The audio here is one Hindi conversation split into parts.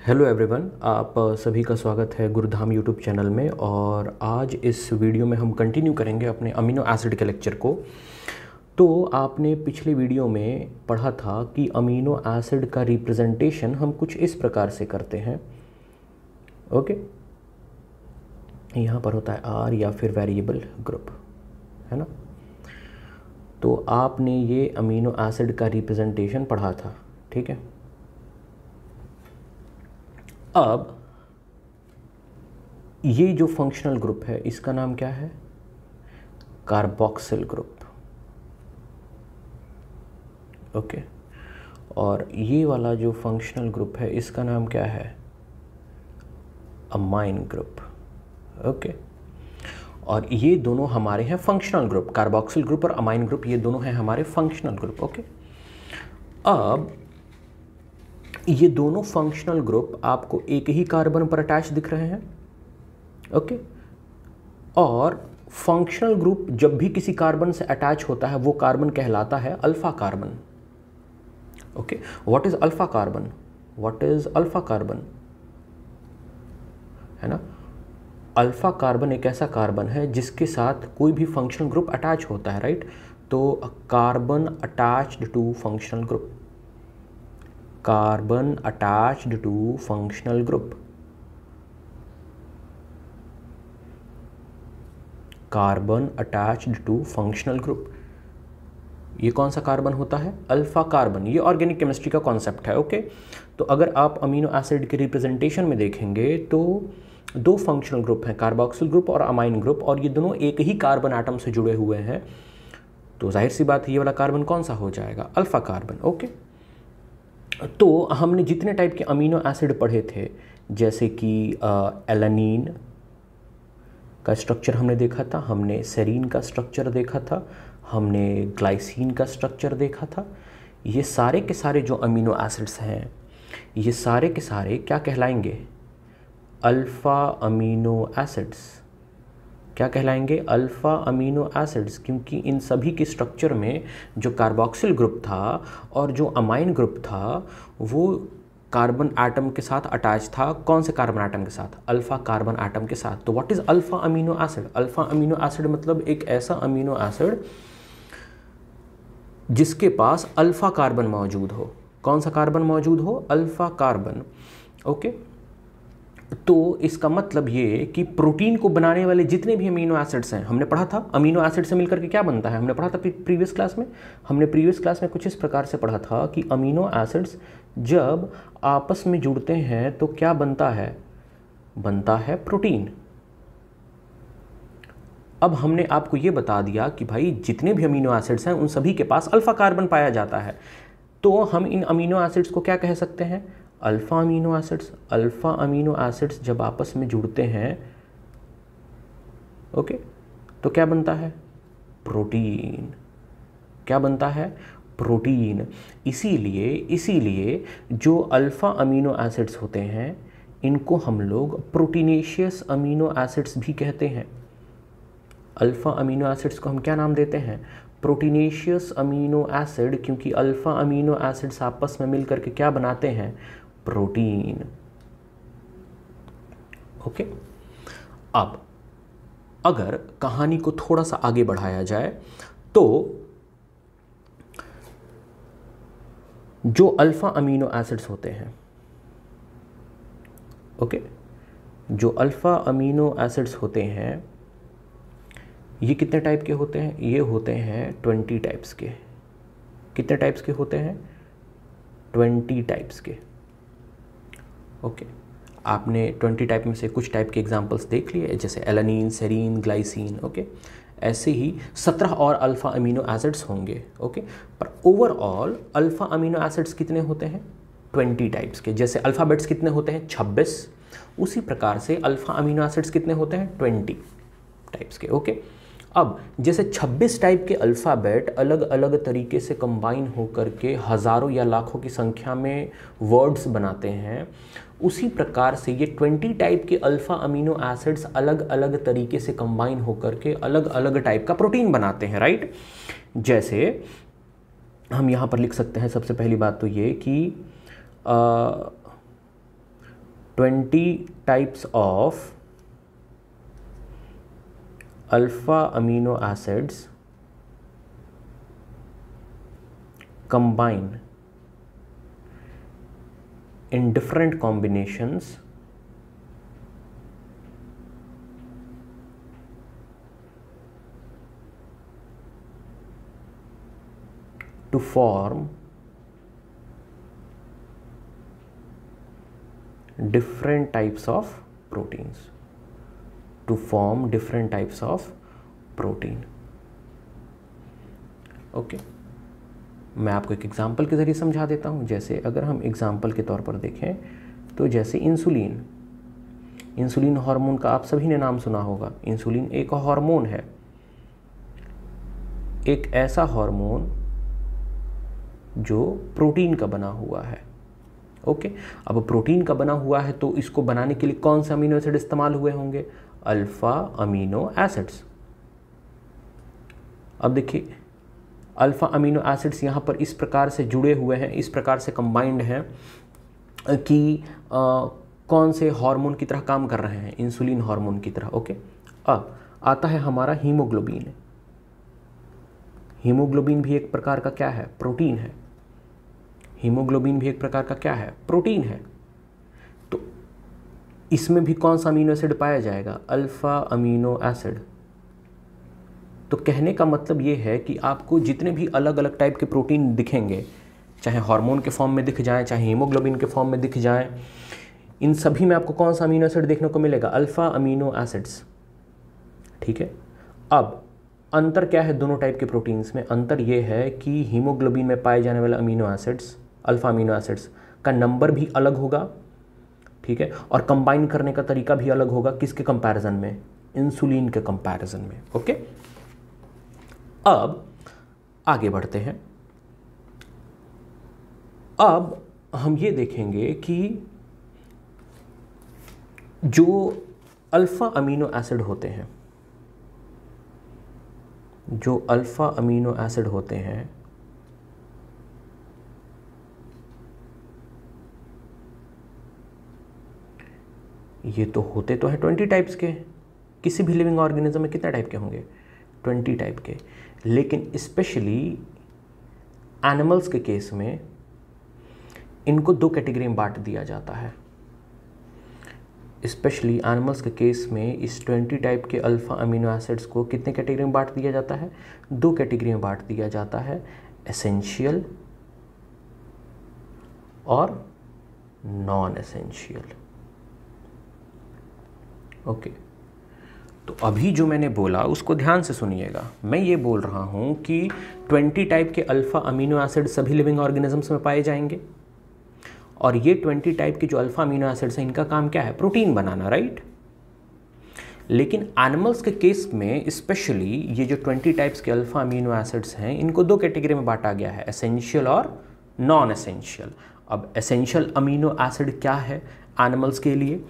हेलो एवरीवन, आप सभी का स्वागत है गुरुधाम यूट्यूब चैनल में। और आज इस वीडियो में हम कंटिन्यू करेंगे अपने अमीनो एसिड के लेक्चर को। तो आपने पिछले वीडियो में पढ़ा था कि अमीनो एसिड का रिप्रेजेंटेशन हम कुछ इस प्रकार से करते हैं। ओके, यहाँ पर होता है आर या फिर वेरिएबल ग्रुप, है ना। तो आपने ये अमीनो एसिड का रिप्रेजेंटेशन पढ़ा था, ठीक है। अब ये जो फंक्शनल ग्रुप है इसका नाम क्या है? Carboxyl group. ओके, और ये वाला जो फंक्शनल ग्रुप है इसका नाम क्या है? Amine group. ओके, और ये दोनों हमारे हैं फंक्शनल ग्रुप। कार्बोक्सिल ग्रुप और अमाइन ग्रुप ये दोनों हैं हमारे फंक्शनल ग्रुप। ओके, अब ये दोनों फंक्शनल ग्रुप आपको एक ही कार्बन पर अटैच दिख रहे हैं। ओके, और फंक्शनल ग्रुप जब भी किसी कार्बन से अटैच होता है वो कार्बन कहलाता है alpha carbon. Okay, what is alpha carbon? What is alpha carbon, है ना। अल्फा कार्बन एक ऐसा कार्बन है जिसके साथ कोई भी फंक्शनल ग्रुप अटैच होता है, राइट। तो carbon attached to functional group, carbon attached to functional group, carbon attached to functional group. ये कौन सा कार्बन होता है? Alpha carbon. ये ऑर्गेनिक केमिस्ट्री का कॉन्सेप्ट है। ओके, तो अगर आप अमीनो एसिड के रिप्रेजेंटेशन में देखेंगे तो दो फंक्शनल ग्रुप हैं, कार्बोक्सिल ग्रुप और अमाइन ग्रुप, और ये दोनों एक ही कार्बन एटम से जुड़े हुए हैं। तो जाहिर सी बात है ये वाला कार्बन कौन सा हो जाएगा? Alpha carbon. ओके, तो हमने जितने टाइप के अमीनो एसिड पढ़े थे, जैसे कि एलानीन का स्ट्रक्चर हमने देखा था, हमने सेरीन का स्ट्रक्चर देखा था, हमने ग्लाइसिन का स्ट्रक्चर देखा था। ये सारे के सारे जो अमीनो एसिड्स हैं ये सारे के सारे क्या कहलाएंगे? Alpha amino acids. क्या कहलाएंगे? अल्फ़ा अमीनो एसिड्स, क्योंकि इन सभी के स्ट्रक्चर में जो कार्बोक्सिल ग्रुप था और जो अमाइन ग्रुप था वो कार्बन एटम के साथ अटैच था। कौन से कार्बन एटम के साथ? अल्फ़ा कार्बन एटम के साथ। तो what is alpha amino acid? Alpha amino acid मतलब एक ऐसा अमीनो एसिड जिसके पास अल्फ़ा कार्बन मौजूद हो। कौन सा कार्बन मौजूद हो? Alpha carbon. ओके, तो इसका मतलब ये कि प्रोटीन को बनाने वाले जितने भी अमीनो एसिड्स हैं, हमने पढ़ा था अमीनो एसिड से मिलकर के क्या बनता है, हमने पढ़ा था प्रीवियस क्लास में। हमने प्रीवियस क्लास में कुछ इस प्रकार से पढ़ा था कि अमीनो एसिड्स जब आपस में जुड़ते हैं तो क्या बनता है? बनता है प्रोटीन। अब हमने आपको ये बता दिया कि भाई जितने भी अमीनो एसिड्स हैं उन सभी के पास अल्फ़ा कार्बन पाया जाता है। तो हम इन अमीनो एसिड्स को क्या कह सकते हैं? Alpha amino acids. Alpha amino acids जब आपस में जुड़ते हैं, ओके, तो क्या बनता है? प्रोटीन। क्या बनता है? प्रोटीन। इसीलिए जो अल्फ़ा अमीनो एसिड्स होते हैं इनको हम लोग प्रोटीनेशियस अमीनो एसिड्स भी कहते हैं। अल्फ़ा अमीनो एसिड्स को हम क्या नाम देते हैं? प्रोटीनेशियस अमीनो एसिड, क्योंकि अल्फ़ा अमीनो एसिड्स आपस में मिलकर के क्या बनाते हैं? प्रोटीन। ओके, अब अगर कहानी को थोड़ा सा आगे बढ़ाया जाए तो जो अल्फ़ा अमीनो एसिड्स होते हैं, ओके, जो अल्फ़ा अमीनो एसिड्स होते हैं ये कितने टाइप के होते हैं? ये होते हैं 20 टाइप्स के। कितने टाइप्स के होते हैं? 20 टाइप्स के। ओके, आपने 20 टाइप में से कुछ टाइप के एग्जांपल्स देख लिए, जैसे एलानीन, सेरीन, ग्लाइसिन। ओके, ऐसे ही 17 और अल्फ़ा अमीनो एसिड्स होंगे। ओके, पर ओवरऑल अल्फ़ा अमीनो एसिड्स कितने होते हैं? 20 टाइप्स के। जैसे अल्फ़ाबेट्स कितने होते हैं? 26। उसी प्रकार से अल्फ़ा अमीनो एसिड्स कितने होते हैं? 20 टाइप्स के। ओके, अब जैसे 26 टाइप के अल्फ़ाबेट अलग अलग तरीके से कंबाइन होकर के हज़ारों या लाखों की संख्या में वर्ड्स बनाते हैं, उसी प्रकार से ये 20 टाइप के अल्फ़ा अमीनो एसिड्स अलग अलग तरीके से कंबाइन होकर के अलग अलग टाइप का प्रोटीन बनाते हैं, राइट। जैसे हम यहाँ पर लिख सकते हैं, सबसे पहली बात तो ये कि 20 types of alpha amino acids combine in different combinations to form different types of proteins, okay. मैं आपको एक एग्जांपल के ज़रिए समझा देता हूँ। जैसे अगर हम एग्जांपल के तौर पर देखें तो जैसे इंसुलिन हार्मोन का आप सभी ने नाम सुना होगा। इंसुलिन एक हार्मोन है, एक ऐसा हार्मोन जो प्रोटीन का बना हुआ है, ओके। अब प्रोटीन का बना हुआ है तो इसको बनाने के लिए कौन से अमीनो एसिड इस्तेमाल हुए होंगे? Alpha amino acids. अब देखिए अल्फा अमीनो एसिड्स यहाँ पर इस प्रकार से जुड़े हुए हैं, इस प्रकार से कंबाइंड हैं कि कौन से हार्मोन की तरह काम कर रहे हैं? इंसुलिन हार्मोन की तरह, ओके। अब आता है हमारा हीमोग्लोबिन। हीमोग्लोबिन भी एक प्रकार का क्या है? प्रोटीन है। हीमोग्लोबिन भी एक प्रकार का क्या है? प्रोटीन है। तो इसमें भी कौन सा अमीनो एसिड पाया जाएगा? Alpha amino acid. तो कहने का मतलब ये है कि आपको जितने भी अलग अलग टाइप के प्रोटीन दिखेंगे, चाहे हार्मोन के फॉर्म में दिख जाएं, चाहे हीमोग्लोबिन के फॉर्म में दिख जाएं, इन सभी में आपको कौन सा अमीनो एसिड देखने को मिलेगा? अल्फा अमीनो एसिड्स, ठीक है। अब अंतर क्या है दोनों टाइप के प्रोटीन्स में? अंतर ये है कि हीमोग्लोबिन में पाए जाने वाले amino acids, alpha amino acids का नंबर भी अलग होगा, ठीक है, और कंबाइन करने का तरीका भी अलग होगा। किसके कंपैरिजन में? इंसुलिन के कंपैरिजन में, ओके। अब आगे बढ़ते हैं। अब हम ये देखेंगे कि जो अल्फा अमीनो एसिड होते हैं, जो अल्फा अमीनो एसिड होते हैं, ये तो होते तो हैं 20 टाइप्स के। किसी भी लिविंग ऑर्गेनिज्म में कितने टाइप के होंगे? 20 टाइप के। लेकिन स्पेशली एनिमल्स के केस में इनको दो कैटेगरी में बांट दिया जाता है। स्पेशली एनिमल्स के केस में इस 20 टाइप के अल्फा अमीनो एसिड्स को कितने कैटेगरी में बांट दिया जाता है? दो कैटेगरी में बांट दिया जाता है, एसेंशियल और नॉन एसेंशियल, ओके। तो अभी जो मैंने बोला उसको ध्यान से सुनिएगा। मैं ये बोल रहा हूँ कि 20 टाइप के अल्फ़ा अमीनो एसिड सभी लिविंग ऑर्गेनिजम्स में पाए जाएंगे, और ये 20 टाइप के जो अल्फ़ा अमीनो एसिड्स हैं इनका काम क्या है? प्रोटीन बनाना, राइट। लेकिन एनिमल्स के केस में स्पेशली ये जो 20 टाइप्स के अल्फ़ा अमीनो एसिड्स हैं इनको दो कैटेगरी में बांटा गया है, एसेंशियल और नॉन एसेंशियल। अब एसेंशियल अमीनो एसिड क्या है एनिमल्स के लिए?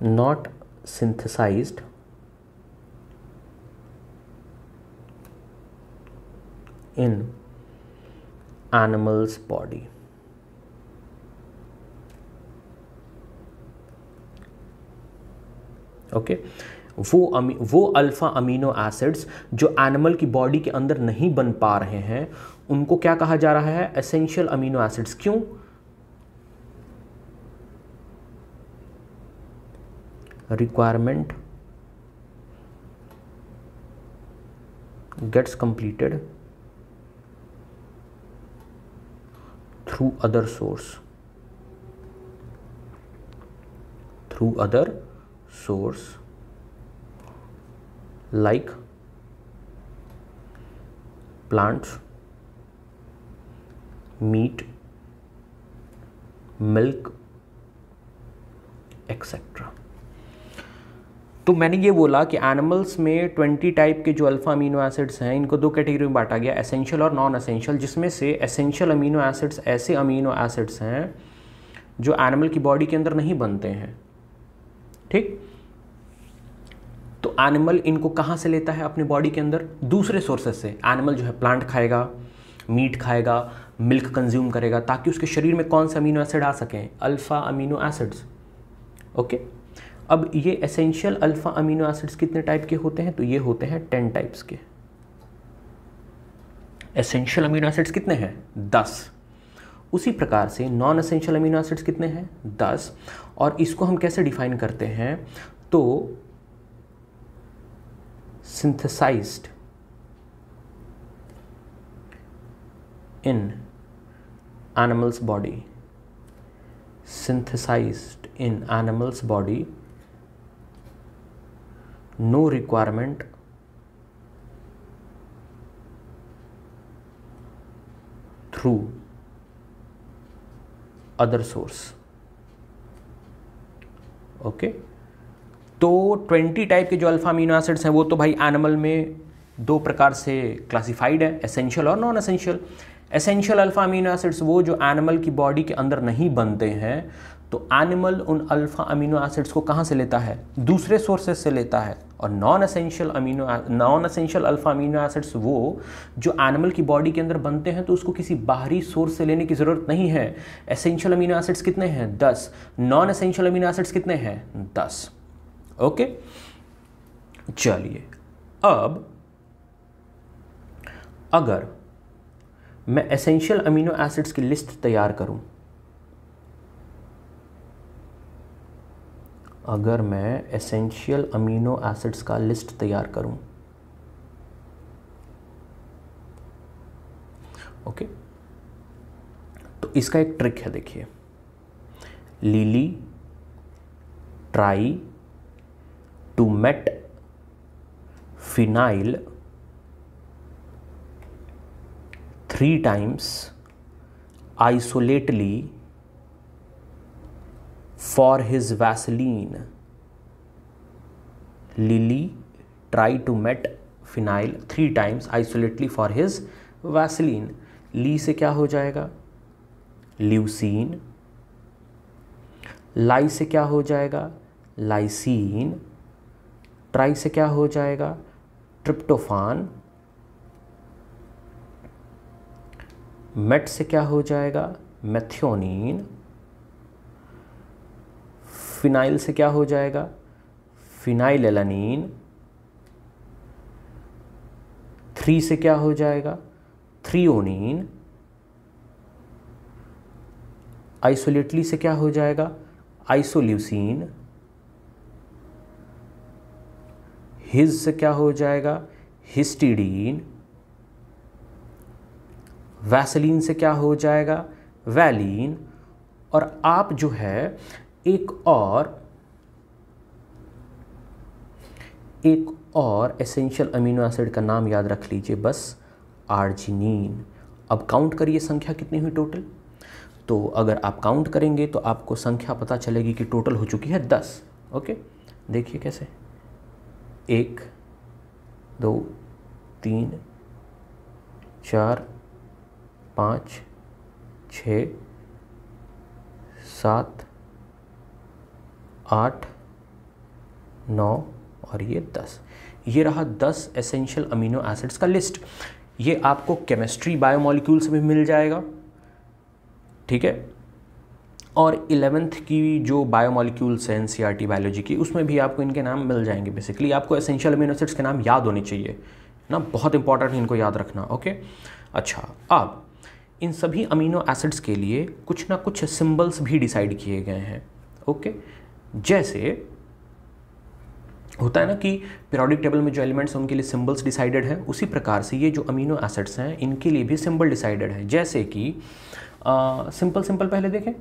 not synthesized in animal's body, okay. वो अल्फा अमीनो एसिड्स जो एनिमल की बॉडी के अंदर नहीं बन पा रहे हैं उनको क्या कहा जा रहा है? Essential amino acids. क्यों? requirement gets completed through other source, like plants, meat, milk, etc. तो मैंने ये बोला कि एनिमल्स में 20 टाइप के जो अल्फ़ा अमीनो एसिड्स हैं इनको दो कैटेगरी में बांटा गया, एसेंशियल और नॉन एसेंशियल, जिसमें से एसेंशियल अमीनो एसिड्स ऐसे अमीनो एसिड्स हैं जो एनिमल की बॉडी के अंदर नहीं बनते हैं, ठीक। तो एनिमल इनको कहाँ से लेता है? अपनी बॉडी के अंदर दूसरे सोर्सेज से। एनिमल जो है प्लांट खाएगा, मीट खाएगा, मिल्क कंज्यूम करेगा, ताकि उसके शरीर में कौन से अमीनो एसिड आ सकें, अल्फ़ा अमीनो एसिड्स। ओके, अब ये एसेंशियल अल्फ़ा अमीनो एसिड्स कितने टाइप के होते हैं, तो ये होते हैं 10 टाइप्स के। एसेंशियल अमीनो एसिड्स कितने हैं, 10। उसी प्रकार से नॉन एसेंशियल अमीनो एसिड्स कितने हैं, 10। और इसको हम कैसे डिफाइन करते हैं, तो synthesized in animals body, synthesized in animals body, no requirement through other source। Okay, तो 20 टाइप के जो अल्फा अमीनो एसिड्स हैं वो तो भाई एनिमल में दो प्रकार से क्लासिफाइड है, एसेंशियल और non essential. Essential alpha amino acids वो जो एनिमल की बॉडी के अंदर नहीं बनते हैं, तो एनिमल उन अल्फा अमीनो एसिड्स को कहाँ से लेता है, दूसरे सोर्सेज से लेता है। और non essential alpha amino acids वो जो एनिमल की बॉडी के अंदर बनते हैं, तो उसको किसी बाहरी सोर्स से लेने की ज़रूरत नहीं है। एसेंशियल अमीनो एसिड्स कितने हैं, 10। नॉन एसेंशियल अमीनो एसिड्स कितने हैं, 10। ओके, चलिए अब अगर मैं एसेंशियल अमीनो एसिड्स की लिस्ट तैयार करूं, अगर मैं एसेंशियल अमीनो एसिड्स का लिस्ट तैयार करूं, ओके, तो इसका एक ट्रिक है, देखिए, Lily try to met phenyl 3 times isolately for his Vaseline। Lily tried to met phenyl 3 times isolately for his Vaseline। ली से क्या हो जाएगा, ल्यूसीन। लाई से क्या हो जाएगा, लाइसीन। ट्राई से क्या हो जाएगा, ट्रिप्टोफान। मेट से क्या हो जाएगा, मेथियोनिन। फिनाइल से क्या हो जाएगा, फिनाइलएलानिन। 3 से क्या हो जाएगा, थ्रियोनिन। आइसोलेटली से क्या हो जाएगा, आइसोल्यूसिन। हिज से क्या हो जाएगा, हिस्टीडीन। वैसलीन से क्या हो जाएगा, वैलीन। और आप जो है एक और एसेंशियल अमीनो एसिड का नाम याद रख लीजिए, बस, आर्जिनिन। अब काउंट करिए संख्या कितनी हुई टोटल। तो अगर आप काउंट करेंगे तो आपको संख्या पता चलेगी कि टोटल हो चुकी है 10। ओके, देखिए कैसे, 1 2 3 4 5 6 7 8 9 और ये 10। ये रहा 10 एसेंशियल अमीनो एसिड्स का लिस्ट। ये आपको केमिस्ट्री बायोमॉलिक्यूल से भी मिल जाएगा, ठीक है। और 11th की जो बायोमॉलिक्यूल्स है एनसीईआरटी बायोलॉजी की, उसमें भी आपको इनके नाम मिल जाएंगे। बेसिकली आपको एसेंशियल अमीनो एसिड्स के नाम याद होने चाहिए ना, बहुत इंपॉर्टेंट है इनको याद रखना। ओके, अच्छा, अब इन सभी अमीनो एसिड्स के लिए कुछ ना कुछ सिंबल्स भी डिसाइड किए गए हैं। ओके, जैसे होता है ना कि पीरियोडिक टेबल में जो एलिमेंट्स हैं उनके लिए सिंबल्स डिसाइडेड हैं, उसी प्रकार से ये जो अमीनो एसिड्स हैं इनके लिए भी सिंबल डिसाइडेड है। जैसे कि सिंपल पहले देखें,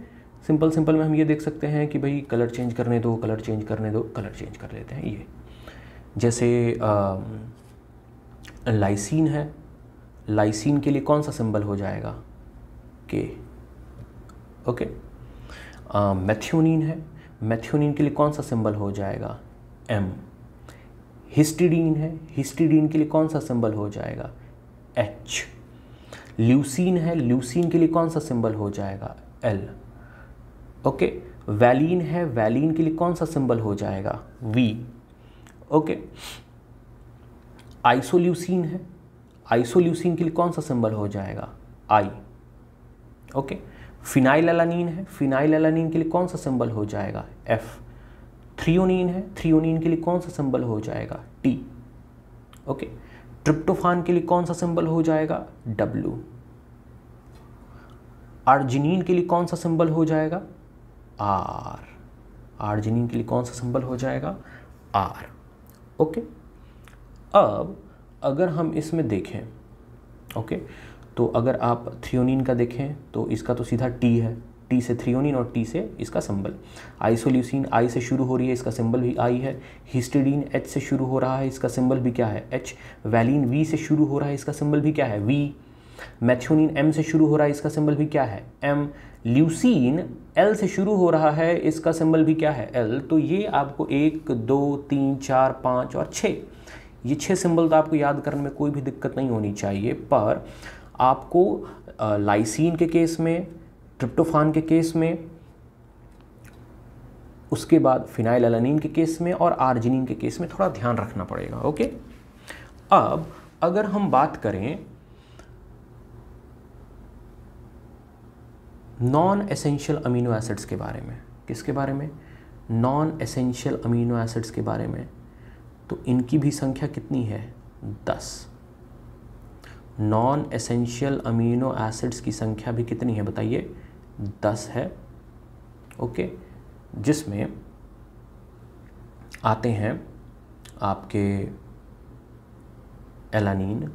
सिंपल में हम ये देख सकते हैं कि भाई कलर चेंज करने दो, कलर चेंज करने दो, कलर चेंज कर लेते हैं। ये जैसे लाइसीन है, लाइसीन के लिए कौन सा सिंबल हो जाएगा, के। ओके, मेथियोनिन है, मेथियोनिन के लिए कौन सा सिंबल हो जाएगा, एम। हिस्टिडीन है, हिस्टिडीन के लिए कौन सा सिंबल हो जाएगा, एच। ल्यूसीन है, ल्यूसीन के लिए कौन सा सिंबल हो जाएगा, एल। ओके, वैलीन है, वैलीन के लिए कौन सा सिंबल हो जाएगा, वी। ओके, आइसोल्यूसिन है, आइसोल्यूसिन के लिए कौन सा सिंबल हो जाएगा, आई। ओके, फिनाइल एलानीन है, फिनाइल एलानीन के लिए कौन सा सिंबल हो जाएगा? एफ। थ्रियोनीन है, थ्रियोनीन के लिए कौन सा सिंबल हो जाएगा? टी। ओके, ट्रिप्टोफान के लिए कौन सा सिंबल हो जाएगा? डब्ल्यू। आर्जिनिन के लिए कौन सा सिंबल हो जाएगा? आर। आर्जिनिन के लिए कौन सा सिंबल हो जाएगा? आर। ओके, अब अगर हम इसमें देखें, ओके, तो अगर आप थ्रियोनिन का देखें तो इसका तो सीधा टी है, टी से थ्रियोनिन और टी से इसका सिंबल। आइसोल्यूसिन आई से शुरू हो रही है, इसका सिंबल भी आई है। हिस्टिडीन एच से शुरू हो रहा है, इसका सिंबल भी क्या है? एच। वैलिन वी से शुरू हो रहा है, इसका सिंबल भी क्या है? वी। मैथ्योनिन एम से शुरू हो रहा है, इसका सिंबल भी क्या है? एम। ल्यूसीन एल से शुरू हो रहा है, इसका सिंबल भी क्या है? एल। तो ये आपको 1 2 3 4 5 और 6, ये 6 सिंबल तो आपको याद करने में कोई भी दिक्कत नहीं होनी चाहिए। पर आपको लाइसीन के केस में, ट्रिप्टोफान के केस में, उसके बाद फिनाइल एलानीन के केस में और आर्जिनिन के केस में थोड़ा ध्यान रखना पड़ेगा। ओके, अब अगर हम बात करें नॉन एसेंशियल अमीनो एसिड्स के बारे में, किसके बारे में? नॉन एसेंशियल अमीनो एसिड्स के बारे में, तो इनकी भी संख्या कितनी है? 10। नॉन एसेंशियल अमीनो एसिड्स की संख्या भी कितनी है बताइए? 10 है। ओके, जिसमें आते हैं आपके एलानीन,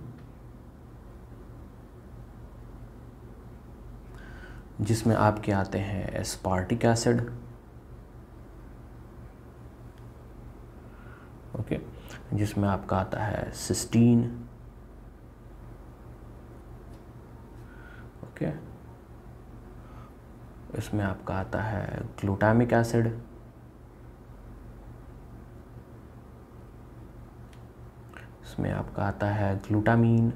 जिसमें आपके आते हैं एस्पार्टिक एसिड, ओके, जिसमें आपका आता है सिस्टीन, ओके, इसमें आपका आता है ग्लूटामिक एसिड, इसमें आपका आता है ग्लूटामीन,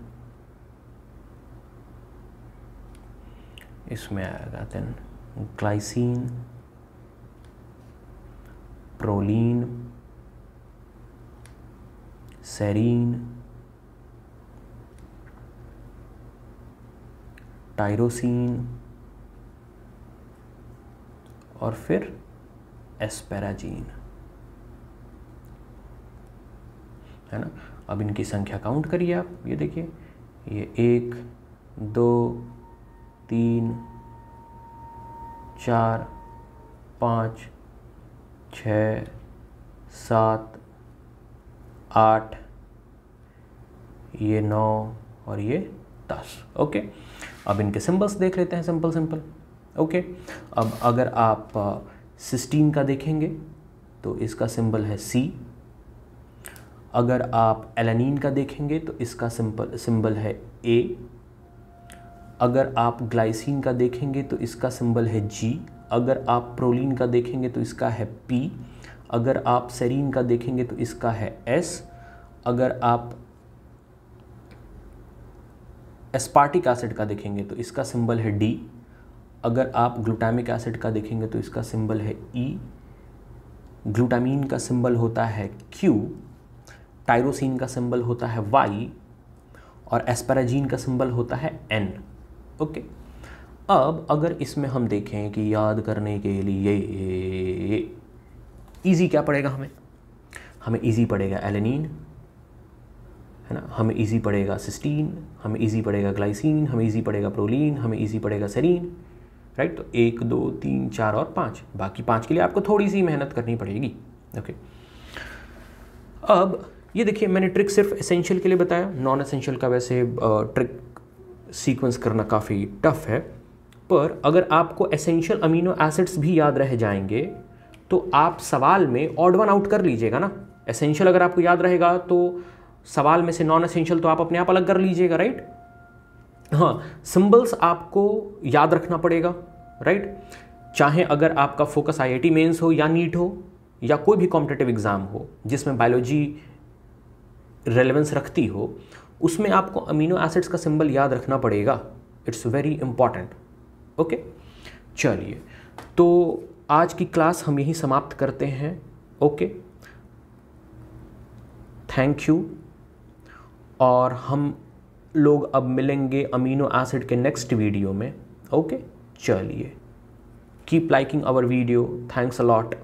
इसमें आएगा then glycine, proline, serine, tyrosine और फिर एस्पेराजीन, है ना। अब इनकी संख्या काउंट करिए आप, ये देखिए, ये 1 2 3 4 5 6 7 8, ये 9 और ये 10। ओके, अब इनके सिंबल्स देख लेते हैं, सिंपल। ओके, अब अगर आप सिस्टीन का देखेंगे तो इसका सिंबल है सी। अगर आप एलानीन का देखेंगे तो इसका सिंबल है ए। अगर आप ग्लाइसिन का देखेंगे तो इसका सिंबल है जी। अगर आप प्रोलीन का देखेंगे तो इसका है पी। अगर आप सेरीन का देखेंगे तो इसका है एस। अगर आप एस्पार्टिक एसिड का देखेंगे तो इसका सिंबल है डी। अगर आप ग्लूटामिक एसिड का देखेंगे तो इसका सिंबल है ई। ग्लूटामीन का सिंबल होता है क्यू। टायरोसिन का सिंबल होता है वाई और एस्पेराजीन का सिंबल होता है एन। ओके, अब अगर इसमें हम देखें कि याद करने के लिए इजी क्या पड़ेगा, हमें इजी पड़ेगा एलानीन, है ना, हमें इजी पड़ेगा सिस्टीन, हमें इजी पड़ेगा ग्लाइसिन, हमें इजी पड़ेगा प्रोलीन, हमें इजी पड़ेगा सेरीन, राइट। तो 1 2 3 4 और 5, बाकी 5 के लिए आपको थोड़ी सी मेहनत करनी पड़ेगी। ओके, अब ये देखिए, मैंने ट्रिक सिर्फ एसेंशियल के लिए बताया, नॉन एसेंशियल का वैसे ट्रिक सीक्वेंस करना काफ़ी टफ है, पर अगर आपको एसेंशियल अमीनो एसिड्स भी याद रह जाएंगे तो आप सवाल में ऑड वन आउट कर लीजिएगा ना। एसेंशियल अगर आपको याद रहेगा तो सवाल में से नॉन एसेंशियल तो आप अपने आप अलग कर लीजिएगा, राइट। हाँ, सिंबल्स आपको याद रखना पड़ेगा, राइट। चाहे अगर आपका फोकस IIT मेंस हो या नीट हो या कोई भी कॉम्पिटिटिव एग्जाम हो जिसमें बायोलॉजी रेलेवेंस रखती हो, उसमें आपको अमीनो एसिड्स का सिंबल याद रखना पड़ेगा। It's very important. ओके, चलिए, तो आज की क्लास हम यहीं समाप्त करते हैं। Okay, thank you. और हम लोग अब मिलेंगे अमीनो एसिड के नेक्स्ट वीडियो में। ओके, चलिए, keep liking our video, thanks a lot.